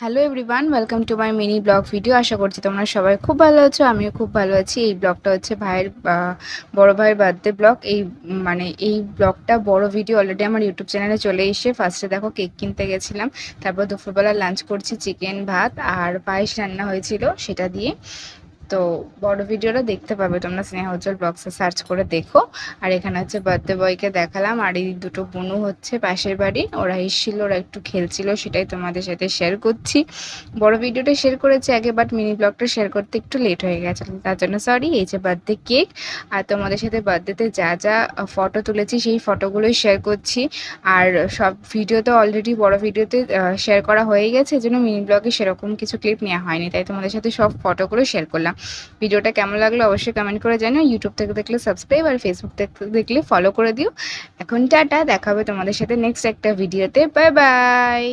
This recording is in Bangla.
Hello everyone, welcome to my mini blog video. আশা করছি তোমরা সবাই খুব ভালো আছো, আমিও খুব ভালো আছি। এই ব্লগটা হচ্ছে বড় ভাইয়ের বার্থডে ব্লগ। এই ব্লগটা বড় ভিডিও অলরেডি আমার ইউটিউব চ্যানেলে চলে এসে ফার্স্টে দেখো কেক কিনতে গেছিলাম, তারপর দুপুরবেলা লাঞ্চ করছি, চিকেন ভাত আর পায়েস রান্না হয়েছিল সেটা দিয়ে। তো বড় ভিডিওটা দেখতে পাবে তোমরা, স্নেহা উজ্জ্বল ব্লগসে সার্চ করে দেখো। আর এখানে হচ্ছে বার্থডে বয়কে দেখালাম, আর এই দুটো বোনও হচ্ছে পাশের বাড়ি, ওরা এসেছিল, ওরা একটু খেলছিল, সেটাই তোমাদের সাথে শেয়ার করছি। বড় ভিডিওটা শেয়ার করেছি আগে, বাট মিনি ব্লগটা শেয়ার করতে একটু লেট হয়ে গেছে, তার জন্য সরি। এই যে বার্থডে কেক, আর তোমাদের সাথে বার্থডেতে যা যা ফটো তুলেছি সেই ফটোগুলোই শেয়ার করছি। আর সব ভিডিও তো অলরেডি বড় ভিডিওতে শেয়ার করা হয়ে গেছে, এই জন্য মিনি ব্লগে সেরকম কিছু ক্লিপ নেওয়া হয়নি, তাই তোমাদের সাথে সব ফটোগুলো শেয়ার করলাম। ভিডিওটা কেমন লাগলো অবশ্যই কমেন্ট করে জানিও। ইউটিউব থেকে দেখলে সাবস্ক্রাইব, আর ফেসবুক থেকে দেখলে ফলো করে দিও। এখন টাটা, দেখা হবে তোমাদের সাথে নেক্সট একটা ভিডিওতে। Bye bye.